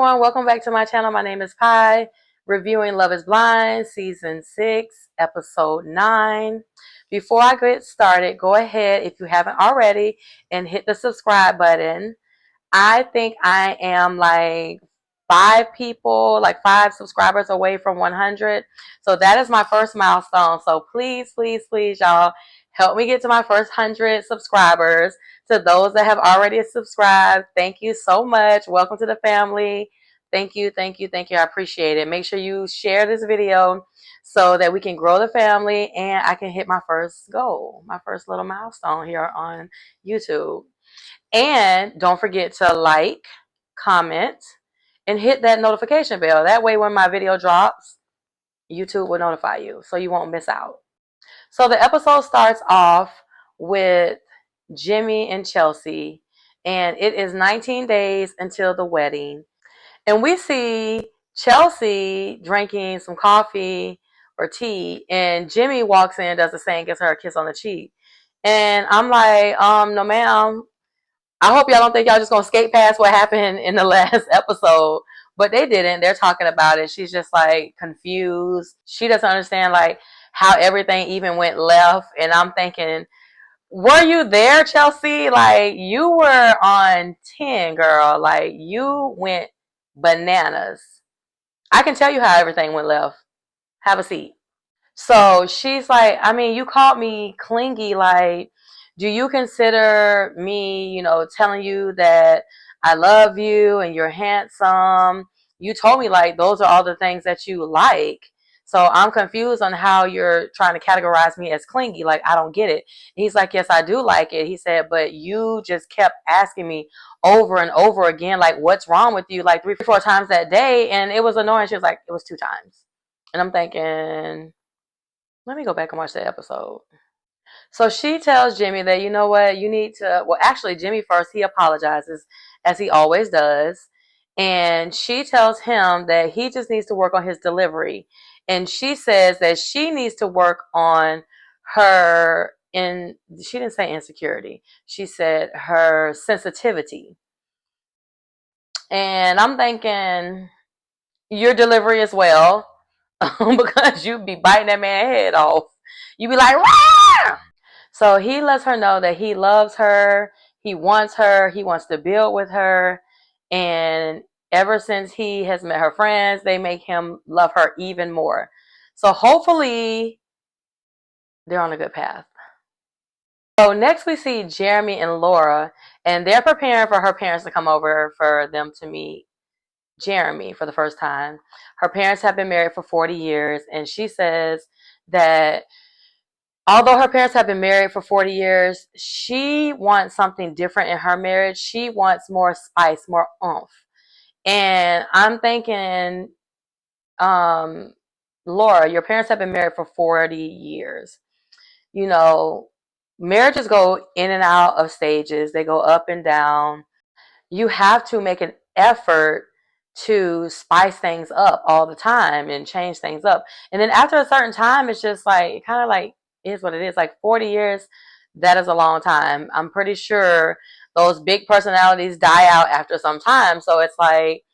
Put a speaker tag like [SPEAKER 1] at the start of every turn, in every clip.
[SPEAKER 1] everyone, welcome back to my channel. My name is Pi, reviewing Love is Blind, Season 6, Episode 9. Before I get started, go ahead, if you haven't already, and hit the subscribe button. I think I am like 5 subscribers away from 100. So that is my first milestone. So please, please, please, y'all, help me get to my first 100 subscribers. To those that have already subscribed, thank you so much. Welcome to the family. Thank you, thank you, thank you. I appreciate it. Make sure you share this video so that we can grow the family and I can hit my first goal, my first little milestone here on YouTube. And don't forget to like, comment, and hit that notification bell. That way when my video drops, YouTube will notify you so you won't miss out. So the episode starts off with Jeramey and Chelsea, and it is 19 days until the wedding. And we see Chelsea drinking some coffee or tea, and Jeramey walks in, does the same, gives her a kiss on the cheek. And I'm like, no ma'am, I hope y'all don't think y'all just gonna skate past what happened in the last episode. But they didn't. They're talking about it. She's just like confused. She doesn't understand like how everything even went left. And I'm thinking, were you there, Chelsea? Like you were on 10, girl. Like you went bananas. I can tell you how everything went left. Have a seat. So she's like, I mean, you called me clingy. Like, do you consider me, telling you that I love you and you're handsome? You told me like those are all the things that you like. So I'm confused on how you're trying to categorize me as clingy. Like, I don't get it. He's like, yes, I do like it. He said, but you just kept asking me over and over again, like, what's wrong with you? Like 3 or 4 times that day. And it was annoying. She was like, it was 2 times. And I'm thinking, let me go back and watch that episode. So she tells Jeramey that, you know what, you need to, well, actually, Jeramey first, he apologizes, as he always does. And she tells him that he just needs to work on his delivery. And she says that she needs to work on she didn't say insecurity. She said her sensitivity. And I'm thinking, your delivery as well. Because you'd be biting that man's head off. You'd be like, Wah! So he lets her know that he loves her, he wants to build with her, and ever since he has met her friends, they make him love her even more. So hopefully they're on a good path. So next we see Jeramey and Laura, and they're preparing for her parents to come over for them to meet Jeramey for the first time. Her parents have been married for 40 years, and she says that although her parents have been married for 40 years, she wants something different in her marriage. She wants more spice, more oomph. And I'm thinking, Laura, your parents have been married for 40 years. Marriages go in and out of stages. They go up and down. You have to make an effort to spice things up all the time and change things up. And then after a certain time, it's just like, it kind of like is what it is. Like 40 years, that is a long time. I'm pretty sure those big personalities die out after some time. So it's like,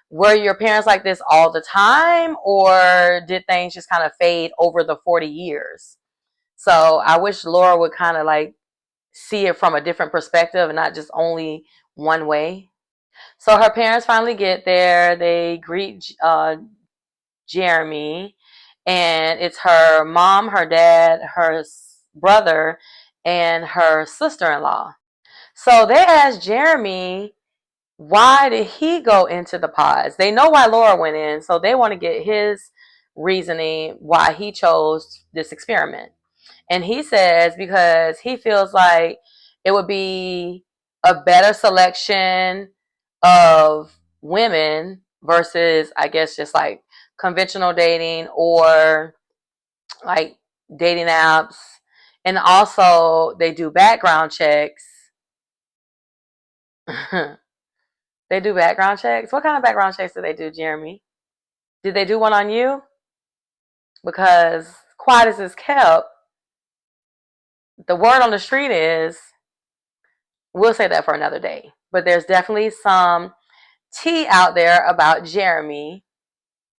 [SPEAKER 1] were your parents like this all the time, or did things just kind of fade over the 40 years? So I wish Laura would kind of like see it from a different perspective and not just only one way. So her parents finally get there. They greet Jeramey, and it's her mom, her dad, her brother, and her sister-in-law. So they ask Jeramey, why did he go into the pods? They know why Laura went in, so they want to get his reasoning why he chose this experiment. And he says because he feels like it would be a better selection of women versus, I guess, just like conventional dating or like dating apps. And also they do background checks. They do background checks. What kind of background checks do they do, Jeramey? Did they do one on you? Because quiet as is kept, the word on the street is, we'll say that for another day. But there's definitely some tea out there about Jeramey.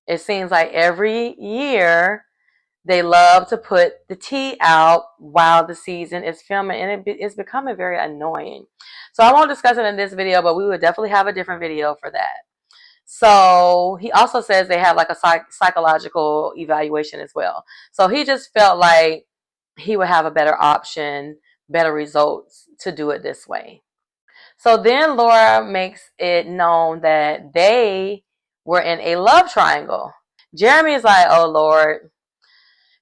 [SPEAKER 1] It seems like every year they love to put the tea out while the season is filming, and it's becoming very annoying. So I won't discuss it in this video, but we would definitely have a different video for that. So he also says they have like a psychological evaluation as well. So he just felt like he would have a better option, better results to do it this way. So then Laura makes it known that they were in a love triangle. Jeramey is like, oh Lord.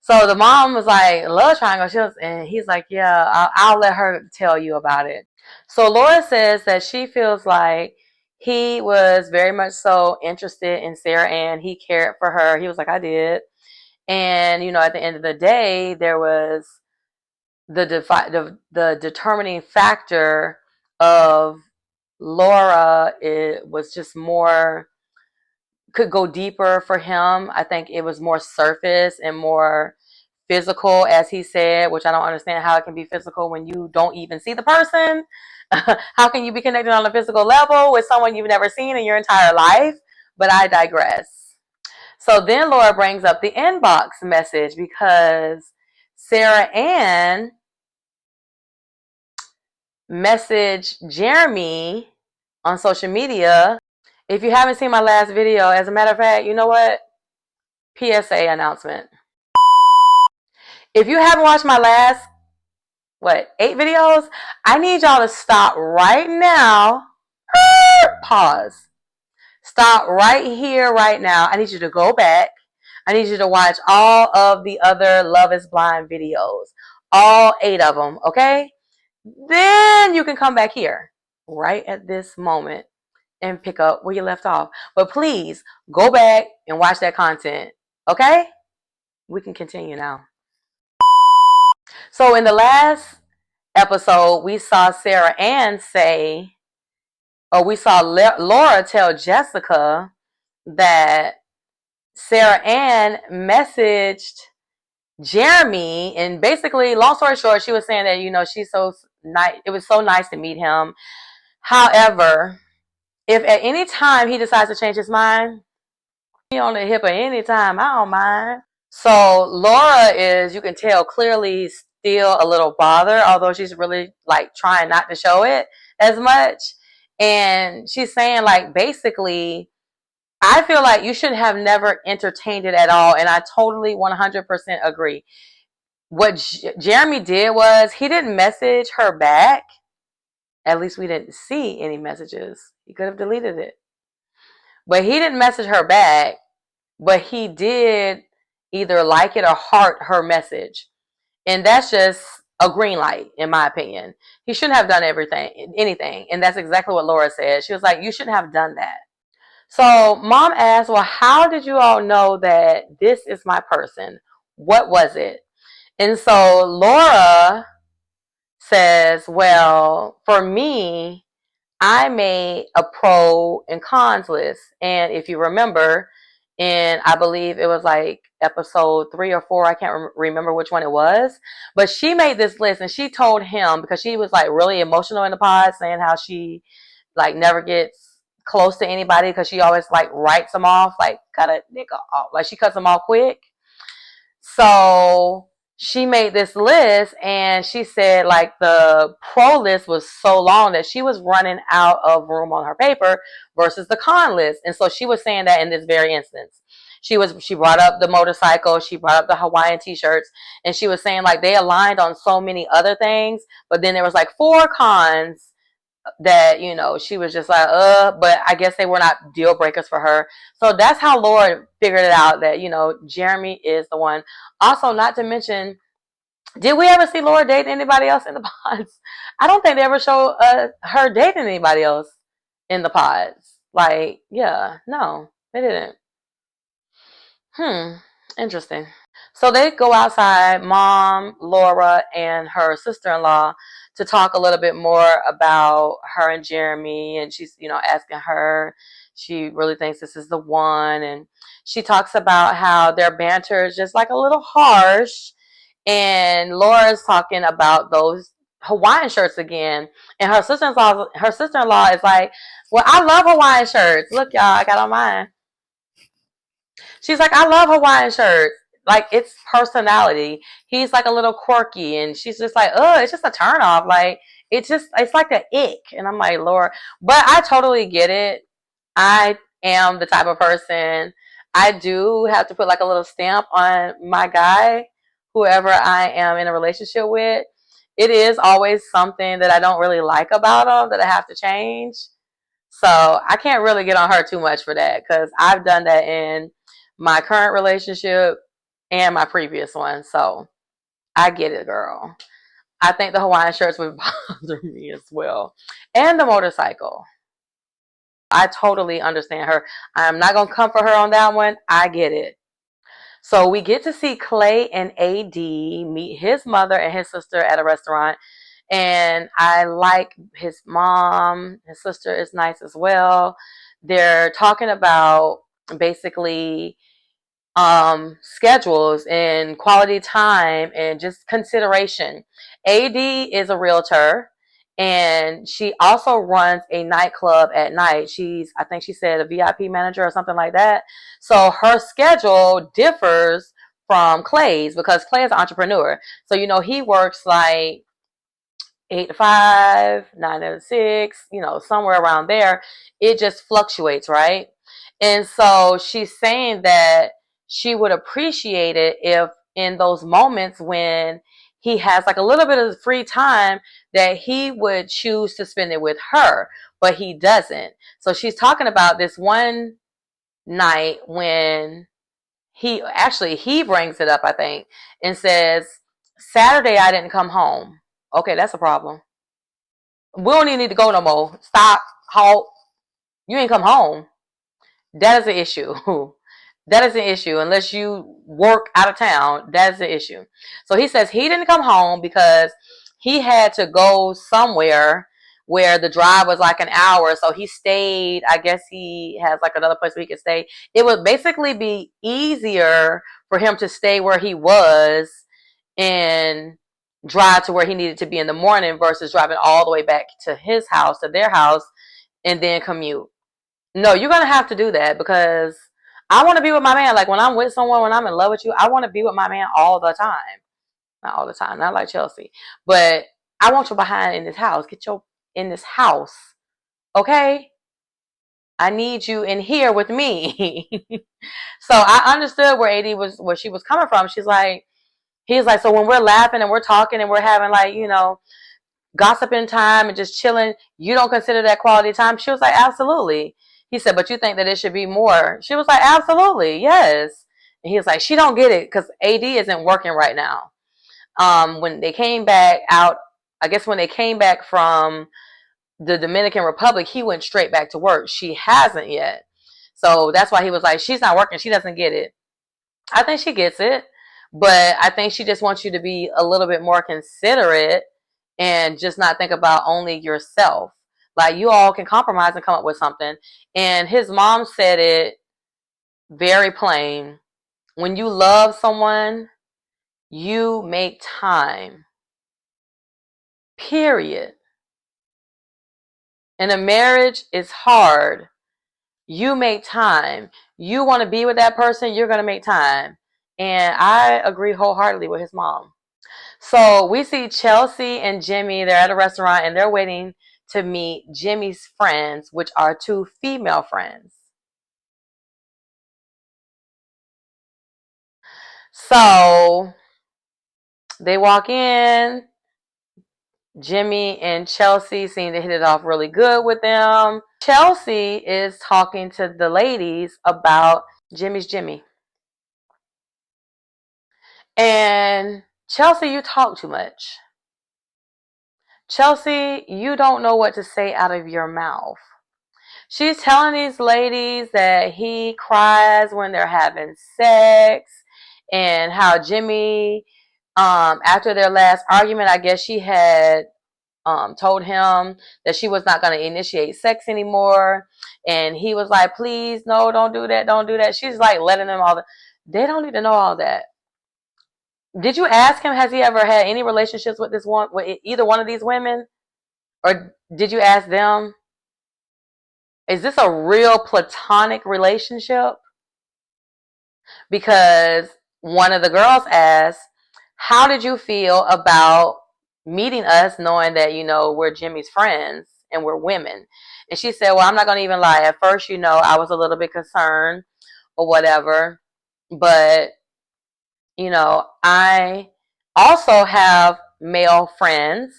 [SPEAKER 1] So the mom was like, love triangle. And he's like, yeah, I'll let her tell you about it. So Laura says that she feels like he was very much so interested in Sarah Ann. He cared for her. He was like, I did. And, at the end of the day, there was the determining factor of Laura. It was just more, could go deeper for him. I think it was more surface and more physical, as he said, which I don't understand how it can be physical when you don't even see the person. How can you be connected on a physical level with someone you've never seen in your entire life? But I digress. So then Laura brings up the inbox message because Sarah Ann messaged Jeramey on social media. If you haven't seen my last video, as a matter of fact, you know what? PSA announcement. If you haven't watched my last 8 videos, I need y'all to stop right now. Pause. Stop right here, right now. I need you to go back. I need you to watch all of the other Love is Blind videos. All 8 of them, okay? Then you can come back here right at this moment and pick up where you left off. But please go back and watch that content, okay? We can continue now. So in the last episode, we saw Sarah Ann say, or we saw Laura tell Jessica that Sarah Ann messaged Jeramey, and basically, long story short, she was saying that, she's so nice. It was so nice to meet him. However, if at any time he decides to change his mind, he on the hip at any time, I don't mind. So Laura is, you can tell clearly, still a little bothered, although she's really like trying not to show it as much. And she's saying like, basically, I feel like you should have never entertained it at all. And I totally 100% agree. What Jeramey did was he didn't message her back. At least we didn't see any messages. He could have deleted it. But he didn't message her back. But he did either like it or heart her message. And that's just a green light, in my opinion. He shouldn't have done anything. And that's exactly what Laura said. She was like, you shouldn't have done that. So mom asked, well, how did you all know that this is my person? What was it? And so Laura says, well, for me, I made a pro and cons list. And if you remember, and I believe it was like episode 3 or 4, I can't remember which one it was, but she made this list and she told him, because she was like really emotional in the pod, saying how she like never gets close to anybody because she always like writes them off, like cut a nigga off, like she cuts them off quick. So she made this list and she said like the pro list was so long that she was running out of room on her paper versus the con list. And so she was saying that in this very instance. She brought up the motorcycle, she brought up the Hawaiian t-shirts, and she was saying like they aligned on so many other things, but then there was like 4 cons that, she was just like, but I guess they were not deal breakers for her. So that's how Laura figured it out that, Jeramey is the one. Also, not to mention, did we ever see Laura date anybody else in the pods? I don't think they ever show her dating anybody else in the pods. Like, yeah, no, they didn't. Interesting. So they go outside, Mom, Laura, and her sister-in-law, to talk a little bit more about her and Jeramey. And she's, asking her, she really thinks this is the one. And she talks about how their banter is just like a little harsh. And Laura's talking about those Hawaiian shirts again. And her sister-in-law is like, well, I love Hawaiian shirts. Look, y'all, I got on mine. She's like, I love Hawaiian shirts. Like, it's personality. He's like a little quirky, and she's just like, oh, it's just a turn off. Like, it's like an ick. And I'm like, Lord. But I totally get it. I am the type of person, I do have to put like a little stamp on my guy, whoever I am in a relationship with. It is always something that I don't really like about him that I have to change. So I can't really get on her too much for that because I've done that in my current relationship and my previous one. So I get it, girl. I think the Hawaiian shirts would bother me as well. And the motorcycle. I totally understand her. I'm not going to come for her on that one. I get it. So we get to see Clay and AD meet his mother and his sister at a restaurant. And I like his mom. His sister is nice as well. They're talking about basically schedules and quality time and just consideration. AD is a realtor and she also runs a nightclub at night. I think she said a VIP manager or something like that. So her schedule differs from Clay's because Clay is an entrepreneur. So, he works like 8 to 5, 9 to 6, somewhere around there. It just fluctuates, right? And so she's saying that she would appreciate it if in those moments when he has like a little bit of free time that he would choose to spend it with her, but he doesn't. So she's talking about this one night when he brings it up, I think, and says, Saturday I didn't come home. Okay, that's a problem. We don't even need to go no more. Stop. Halt. You ain't come home. That is an issue. That is an issue. Unless you work out of town, that is an issue. So he says he didn't come home because he had to go somewhere where the drive was like an hour. So he stayed. I guess he has like another place where he could stay. It would basically be easier for him to stay where he was and drive to where he needed to be in the morning versus driving all the way back to his house, to their house, and then commute. No, you're going to have to do that because I want to be with my man. Like when I'm with someone, when I'm in love with you, I want to be with my man all the time. Not all the time, not like Chelsea. But I want you behind in this house. Get your in this house. Okay? I need you in here with me. So I understood where she was coming from. He's like, so when we're laughing and we're talking and we're having like, gossiping time and just chilling, you don't consider that quality time? She was like, absolutely. He said, but you think that it should be more? She was like, absolutely, yes. And he was like, she don't get it because AD isn't working right now. When they came back out, I guess when they came back from the Dominican Republic, he went straight back to work. She hasn't yet. So that's why he was like, she's not working. She doesn't get it. I think she gets it, but I think she just wants you to be a little bit more considerate and just not think about only yourself. Like you all can compromise and come up with something. And his mom said it very plain. When you love someone, you make time. Period. And a marriage is hard. You make time. You want to be with that person, you're going to make time. And I agree wholeheartedly with his mom. So we see Chelsea and Jimmy. They're at a restaurant and they're waiting to meet Jimmy's friends, which are two female friends. So they walk in. Jimmy and Chelsea seem to hit it off really good with them. Chelsea is talking to the ladies about Jimmy's Jimmy. And Chelsea, you talk too much. Chelsea, you don't know what to say out of your mouth. She's telling these ladies that he cries when they're having sex and how Jimmy, after their last argument, I guess she had told him that she was not going to initiate sex anymore. And he was like, please, no, don't do that. Don't do that. She's like letting them they don't need to know all that. Did you ask him, has he ever had any relationships with this one, with either one of these women? Or did you ask them, is this a real platonic relationship? Because one of the girls asked, how did you feel about meeting us knowing that, we're Jimmy's friends and we're women? And she said, well, I'm not going to even lie. At first, I was a little bit concerned or whatever. But, I also have male friends.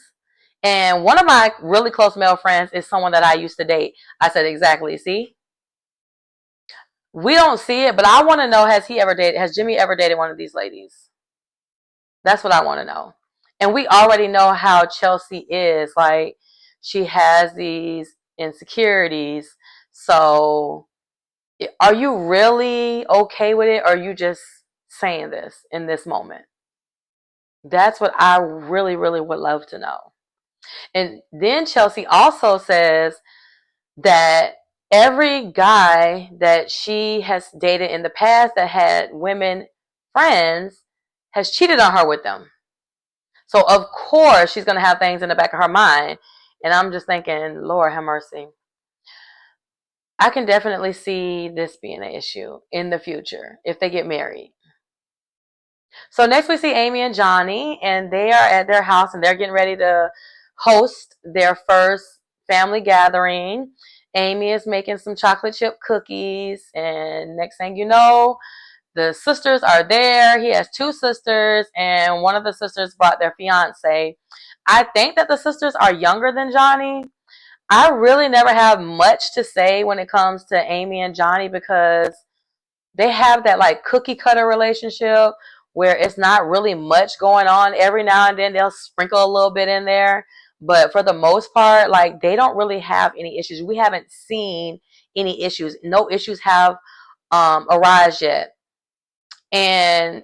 [SPEAKER 1] And one of my really close male friends is someone that I used to date. I said, exactly. See, we don't see it, but I want to know, has Jimmy ever dated one of these ladies? That's what I want to know. And we already know how Chelsea is. Like, she has these insecurities. So, are you really okay with it? Or are you just saying this in this moment? That's what I really, really would love to know. And then Chelsea also says that every guy that she has dated in the past that had women friends has cheated on her with them. So of course she's going to have things in the back of her mind. And I'm just thinking, Lord have mercy. I can definitely see this being an issue in the future if they get married. So next we see Amy and Johnny, and they are at their house and they're getting ready to host their first family gathering. Amy is making some chocolate chip cookies, and next thing you know, the sisters are there. He has two sisters, and one of the sisters brought their fiance. I think that the sisters are younger than Johnny. I really never have much to say when it comes to Amy and Johnny because they have that like cookie cutter relationship where it's not really much going on. Every now and then they'll sprinkle a little bit in there. But for the most part, like, they don't really have any issues. We haven't seen any issues. No issues have arise yet. And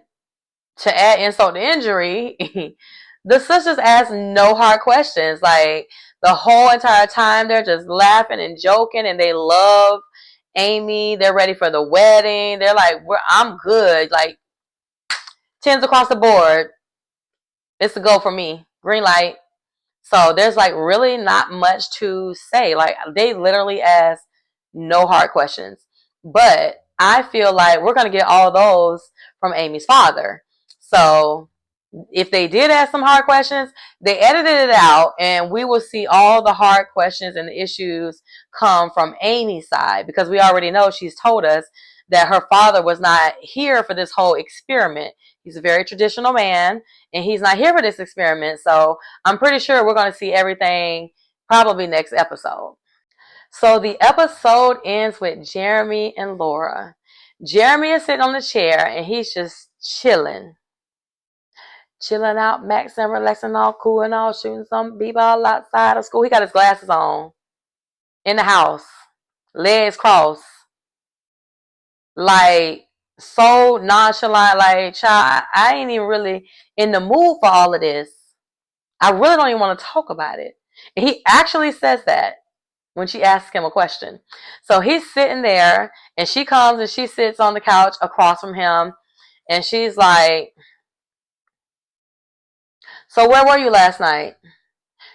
[SPEAKER 1] to add insult to injury, the sisters ask no hard questions. Like, the whole entire time they're just laughing and joking, and they love Amy. They're ready for the wedding. They're like, I'm good. Like, tens across the board. It's a go for me. Green light. So there's like really not much to say. Like, they literally ask no hard questions. But I feel like we're going to get all those from Amy's father. So if they did ask some hard questions, they edited it out, and we will see all the hard questions and the issues come from Amy's side, because we already know she's told us that her father was not here for this whole experiment. He's a very traditional man, and he's not here for this experiment. So I'm pretty sure we're going to see everything probably next episode. So the episode ends with Jeramey and Laura. Jeramey is sitting on the chair, and he's just chilling out, maxing, relaxing, all cool and all, shooting some b-ball outside of school. He got his glasses on in the house, legs crossed, like so nonchalant. Like, child, I ain't even really in the mood for all of this. I really don't even want to talk about it. And he actually says that when she asks him a question. So he's sitting there, and she comes and she sits on the couch across from him, and she's like, so where were you last night?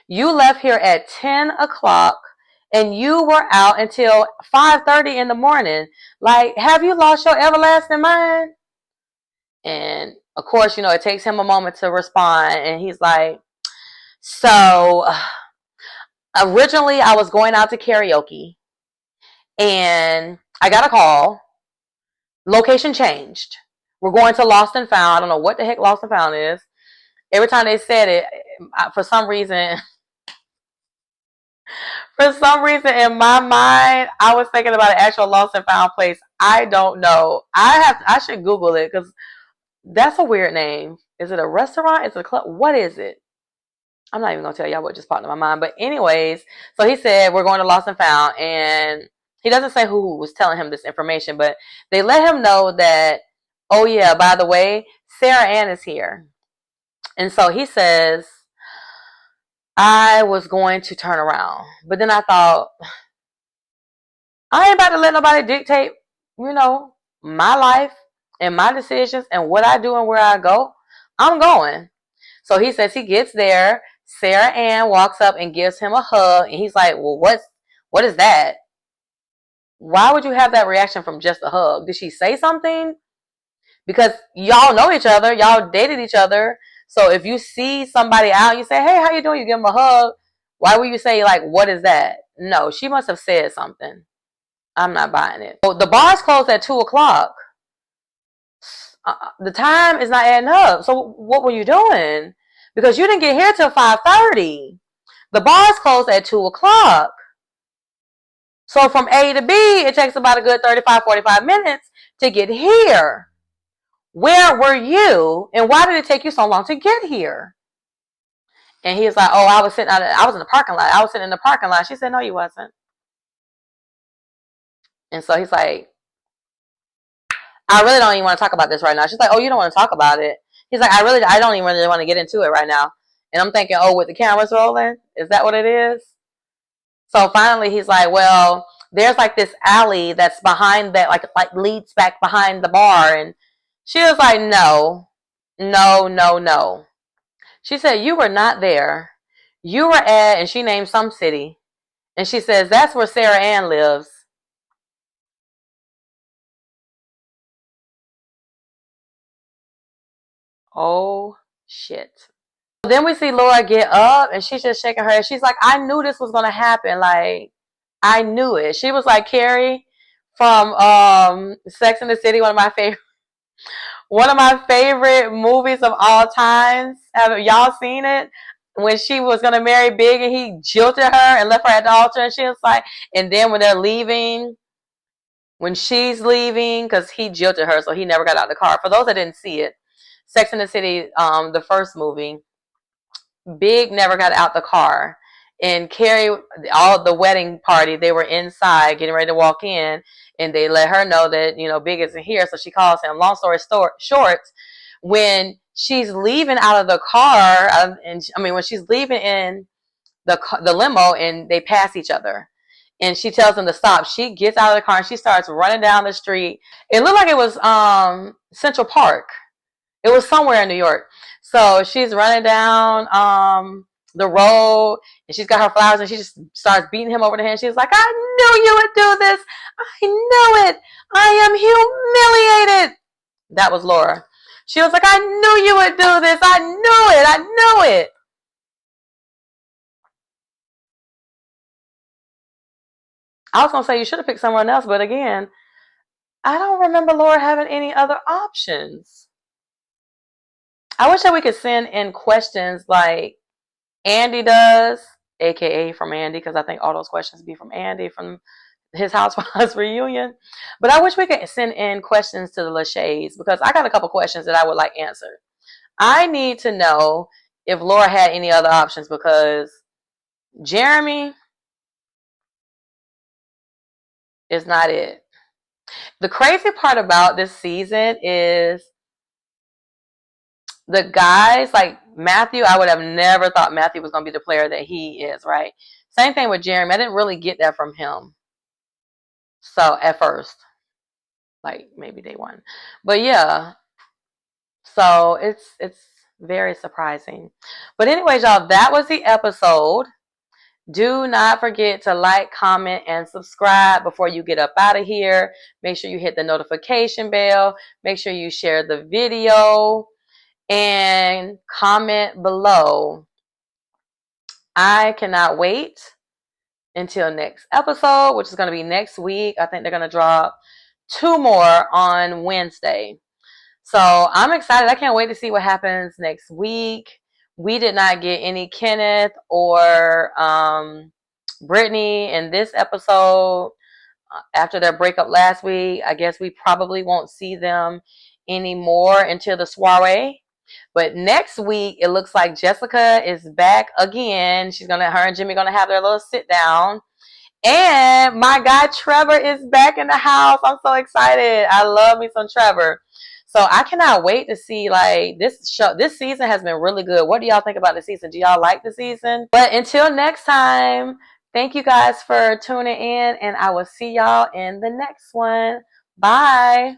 [SPEAKER 1] You left here at 10 o'clock and you were out until 5:30 in the morning. Like, have you lost your everlasting mind? And of course, it takes him a moment to respond. And he's like, so originally I was going out to karaoke and I got a call. Location changed. We're going to Lost and Found. I don't know what the heck Lost and Found is. Every time they said it, for some reason, in my mind, I was thinking about an actual lost and found place. I don't know. I should Google it, because that's a weird name. Is it a restaurant? Is it a club? What is it? I'm not even gonna tell y'all what just popped in my mind. But anyways, so he said we're going to Lost and Found, and he doesn't say who was telling him this information, but they let him know that, oh yeah, by the way, Sarah Ann is here. And so he says, I was going to turn around, but then I thought, I ain't about to let nobody dictate, my life and my decisions and what I do and where I go. I'm going. So he says he gets there. Sarah Ann walks up and gives him a hug. And he's like, well, what is that? Why would you have that reaction from just a hug? Did she say something? Because y'all know each other. Y'all dated each other. So if you see somebody out, you say, hey, how you doing? You give them a hug. Why would you say, like, what is that? No, she must have said something. I'm not buying it. So the bar's closed at 2 o'clock. The time is not adding up. So what were you doing? Because you didn't get here till 5:30. The bar's closed at 2 o'clock. So from A to B, it takes about a good 35, 45 minutes to get here. Where were you? And why did it take you so long to get here? And he was like, oh, I was in the parking lot. I was sitting in the parking lot. She said, no, you wasn't. And so he's like, I really don't even want to talk about this right now. She's like, oh, you don't want to talk about it? He's like, I don't even really want to get into it right now. And I'm thinking, oh, with the cameras rolling? Is that what it is? So finally he's like, well, there's like this alley that's behind that, like leads back behind the bar. And she was like, no. She said, you were not there. You were at, and she named some city. And she says, that's where Sarah Ann lives. Oh, shit. Then we see Laura get up and she's just shaking her head. She's like, I knew this was going to happen. Like, I knew it. She was like Carrie from Sex and the City, one of my favorite movies of all times. Have y'all seen it? When she was going to marry Big and he jilted her and left her at the altar, and she was like, and then when they're leaving, when she's leaving, because he jilted her, so he never got out of the car. For those that didn't see it, Sex and the City, the first movie, Big never got out the car. And Carrie, all the wedding party, they were inside getting ready to walk in, and they let her know that, you know, Big isn't here. So she calls him. Long story short, when she's leaving out of the car, when she's leaving in the limo, and they pass each other, and she tells them to stop, she gets out of the car and she starts running down the street. It looked like it was Central Park. It was somewhere in New York. So she's running down the road, and she's got her flowers, and she just starts beating him over the head. She's like, I knew you would do this. I knew it. I am humiliated. That was Laura. She was like, I knew you would do this. I knew it. I knew it. I was going to say you should have picked someone else, but again, I don't remember Laura having any other options. I wish that we could send in questions like Andy does, aka from Andy, because I think all those questions be from Andy from his Housewives reunion. But I wish we could send in questions to the Lachey's, because I got a couple questions that I would like answered. I need to know if Laura had any other options, because Jeramey is not it. The crazy part about this season is the guys, like Matthew, I would have never thought Matthew was going to be the player that he is, right? Same thing with Jeramey. I didn't really get that from him. So at first, like maybe day one. But yeah, so it's very surprising. But anyways, y'all, that was the episode. Do not forget to like, comment, and subscribe before you get up out of here. Make sure you hit the notification bell. Make sure you share the video and comment below. I cannot wait until next episode, which is going to be next week. I think they're going to drop 2 more on Wednesday. So I'm excited. I can't wait to see what happens next week. We did not get any Kenneth or Brittany in this episode after their breakup last week. I guess we probably won't see them anymore until the soiree. But next week, it looks like Jessica is back again. Her and Jimmy gonna have their little sit down. And my guy Trevor is back in the house. I'm so excited. I love me some Trevor. So I cannot wait to see, like, this show. This season has been really good. What do y'all think about the season? Do y'all like the season? But until next time, thank you guys for tuning in, and I will see y'all in the next one. Bye.